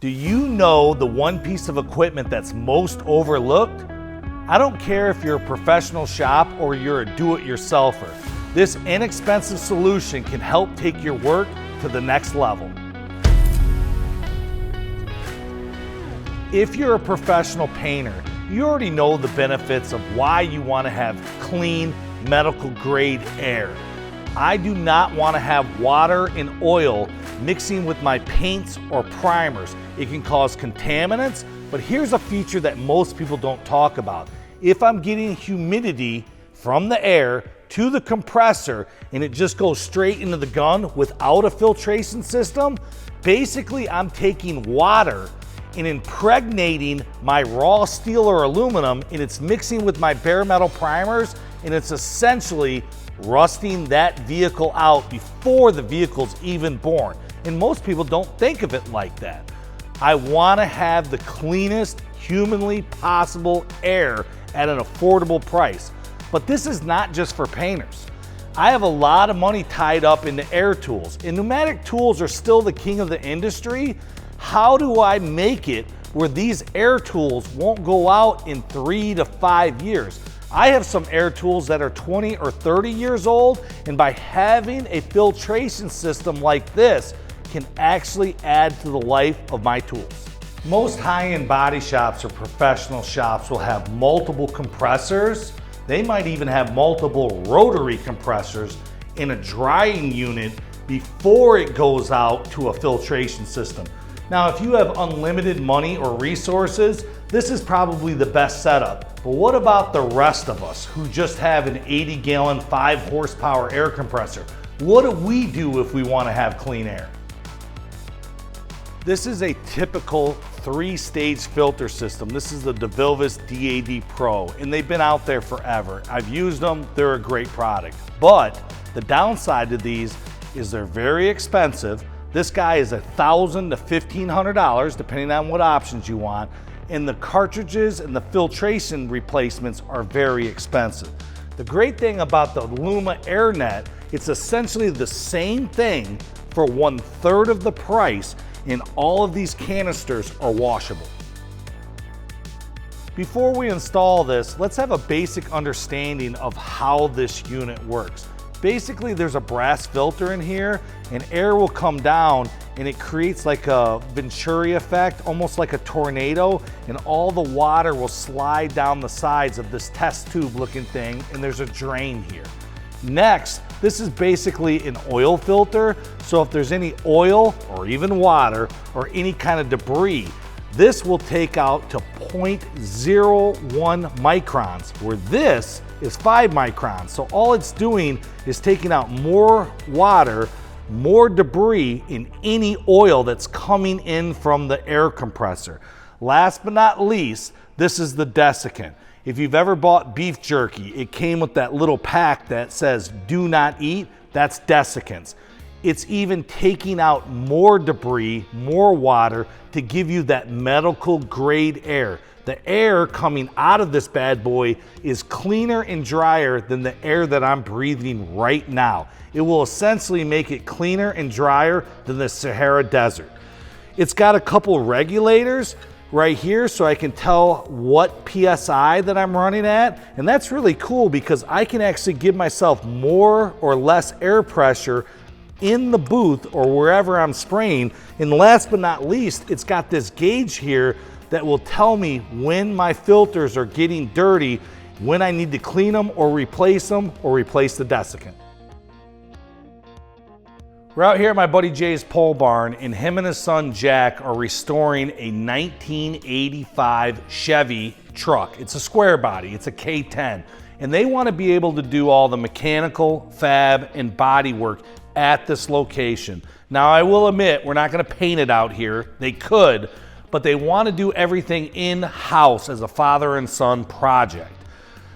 Do you know the one piece of equipment that's most overlooked? I don't care if you're a professional shop or you're a do-it-yourselfer. This inexpensive solution can help take your work to the next level. If you're a professional painter, you already know the benefits of why you want to have clean, medical-grade air. I do not want to have water and oil mixing with my paints or primers. It can cause contaminants, but here's a feature that most people don't talk about. If I'm getting humidity from the air to the compressor and it just goes straight into the gun without a filtration system, basically I'm taking water and impregnating my raw steel or aluminum, and it's mixing with my bare metal primers, and it's essentially rusting that vehicle out before the vehicle's even born. And most people don't think of it like that. I want to have the cleanest humanly possible air at an affordable price. But this is not just for painters. I have a lot of money tied up into air tools, and pneumatic tools are still the king of the industry. How do I make it where these air tools won't go out in 3 to 5 years? I have some air tools that are 20 or 30 years old, and by having a filtration system like this can actually add to the life of my tools. Most high-end body shops or professional shops will have multiple compressors. They might even have multiple rotary compressors in a drying unit before it goes out to a filtration system. Now, if you have unlimited money or resources, this is probably the best setup. But what about the rest of us who just have an 80-gallon, 5-horsepower air compressor? What do we do if we want to have clean air? This is a typical 3-stage filter system. This is the DeVilbiss DAD Pro, and they've been out there forever. I've used them, they're a great product. But the downside to these is they're very expensive. This guy is $1,000 to $1,500, depending on what options you want. And the cartridges and the filtration replacements are very expensive. The great thing about the Lumaiii Air Net, it's essentially the same thing for 1/3 of the price, and all of these canisters are washable. Before we install this, let's have a basic understanding of how this unit works. Basically, there's a brass filter in here, and air will come down and it creates like a Venturi effect, almost like a tornado, and all the water will slide down the sides of this test tube looking thing, and there's a drain here. Next, this is basically an oil filter, so if there's any oil or even water or any kind of debris, this will take out to 0.01 microns, where this is 5 microns. So all it's doing is taking out more water, more debris in any oil that's coming in from the air compressor. Last but not least, this is the desiccant. If you've ever bought beef jerky, it came with that little pack that says do not eat. That's desiccants. It's even taking out more debris, more water to give you that medical grade air. The air coming out of this bad boy is cleaner and drier than the air that I'm breathing right now. It will essentially make it cleaner and drier than the Sahara Desert. It's got a couple regulators right here so I can tell what PSI that I'm running at, and that's really cool because I can actually give myself more or less air pressure in the booth or wherever I'm spraying. And last but not least, it's got this gauge here that will tell me when my filters are getting dirty, when I need to clean them or replace the desiccant. We're out here at my buddy Jay's pole barn, and him and his son Jack are restoring a 1985 Chevy truck. It's a square body, it's a K10, and they want to be able to do all the mechanical, fab, and body work at this location. Now, I will admit, we're not going to paint it out here. They could, but they want to do everything in-house as a father and son project.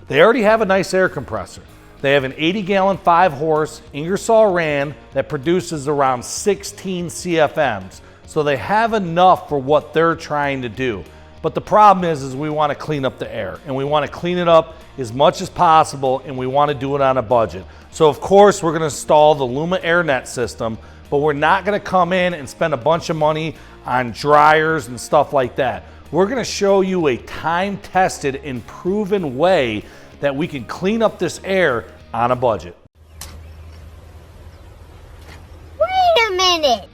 They already have a nice air compressor. They have an 80-gallon 5-horse Ingersoll Rand that produces around 16 CFMs. So they have enough for what they're trying to do. But the problem is we want to clean up the air, and we want to clean it up as much as possible, and we want to do it on a budget. So of course we're going to install the Lumaiii Air Net system, but we're not going to come in and spend a bunch of money on dryers and stuff like that. We're going to show you a time-tested and proven way that we can clean up this air on a budget. Wait a minute!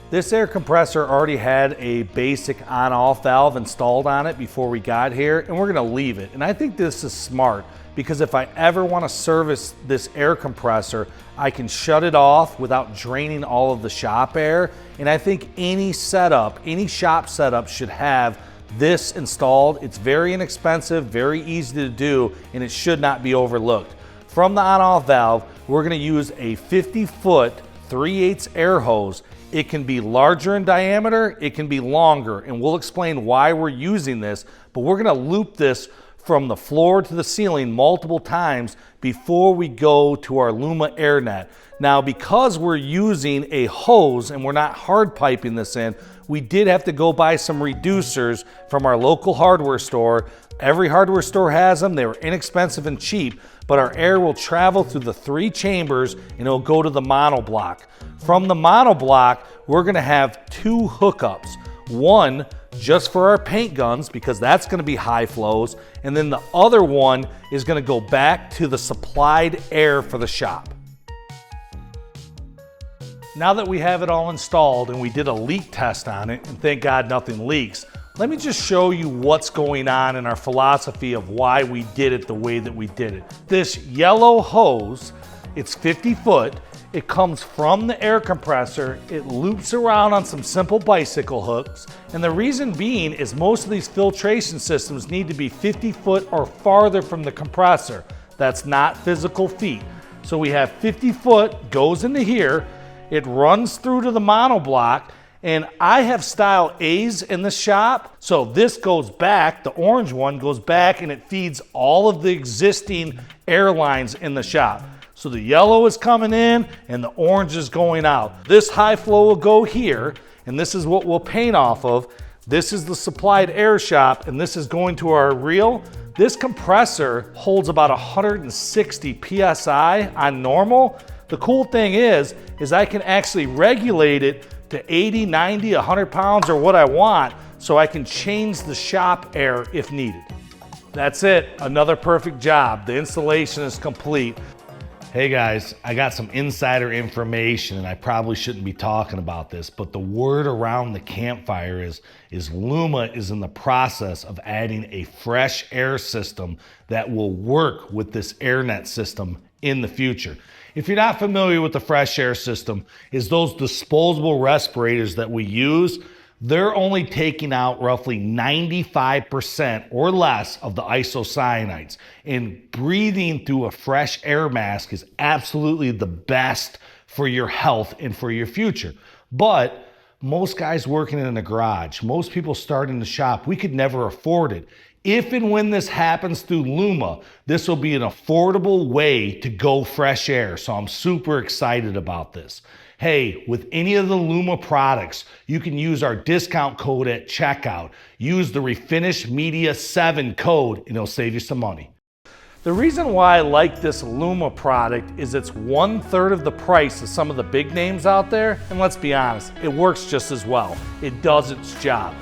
This air compressor already had a basic on-off valve installed on it before we got here, and we're going to leave it. And I think this is smart, because if I ever want to service this air compressor, I can shut it off without draining all of the shop air. And I think any setup, any shop setup should have this installed. It's very inexpensive, very easy to do, and it should not be overlooked. From the on-off valve, we're going to use a 50-foot 3/8 air hose. It can be larger in diameter, it can be longer, and we'll explain why we're using this, but we're going to loop this from the floor to the ceiling multiple times before we go to our Lumaiii Air Net. Now, because we're using a hose and we're not hard piping this in, we did have to go buy some reducers from our local hardware store. Every hardware store has them. They were inexpensive and cheap, but our air will travel through the 3 chambers and it'll go to the monoblock. From the monoblock, we're gonna have 2 hookups. One just for our paint guns, because that's gonna be high flows, and then the other one is gonna go back to the supplied air for the shop. Now that we have it all installed and we did a leak test on it, and thank God nothing leaks, let me just show you what's going on in our philosophy of why we did it the way that we did it. This yellow hose, it's 50 foot, it comes from the air compressor, it loops around on some simple bicycle hooks, and the reason being is most of these filtration systems need to be 50 foot or farther from the compressor. That's not physical feet. So we have 50 foot, goes into here, it runs through to the monoblock, and I have style A's in the shop, so this goes back, the orange one goes back, and it feeds all of the existing air lines in the shop. So the yellow is coming in and the orange is going out. This high flow will go here, and this is what we'll paint off of. This is the supplied air shop, and this is going to our reel. This compressor holds about 160 PSI on normal. The cool thing is I can actually regulate it to 80, 90, 100 pounds or what I want, so I can change the shop air if needed. That's it, another perfect job. The installation is complete. Hey guys, I got some insider information, and I probably shouldn't be talking about this, but the word around the campfire is Lumaiii is in the process of adding a fresh air system that will work with this AirNet system in the future. If you're not familiar with the fresh air system, is those disposable respirators that we use. They're only taking out roughly 95% or less of the isocyanates, and breathing through a fresh air mask is absolutely the best for your health and for your future. But most guys working in a garage, most people starting the shop, we could never afford it. If and when this happens through Lumaiii, this will be an affordable way to go fresh air. So I'm super excited about this. Hey, with any of the Lumaiii products, you can use our discount code at checkout. Use the Refinish Media 7 code and it'll save you some money. The reason why I like this Lumaiii product is it's 1/3 of the price of some of the big names out there, and let's be honest, it works just as well. It does its job.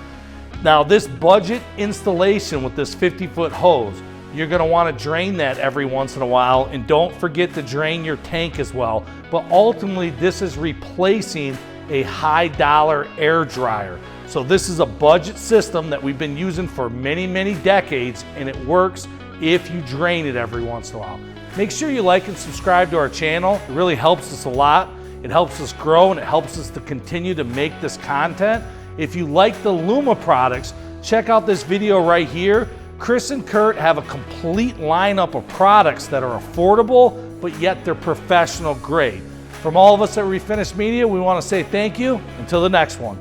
Now this budget installation with this 50-foot hose, you're gonna wanna drain that every once in a while, and don't forget to drain your tank as well. But ultimately, this is replacing a high dollar air dryer. So this is a budget system that we've been using for many, many decades, and it works if you drain it every once in a while. Make sure you like and subscribe to our channel. It really helps us a lot. It helps us grow, and it helps us to continue to make this content. If you like the Lumaiii products, check out this video right here. Chris and Kurt have a complete lineup of products that are affordable, but yet they're professional grade. From all of us at Refinish Media, we want to say thank you. Until the next one.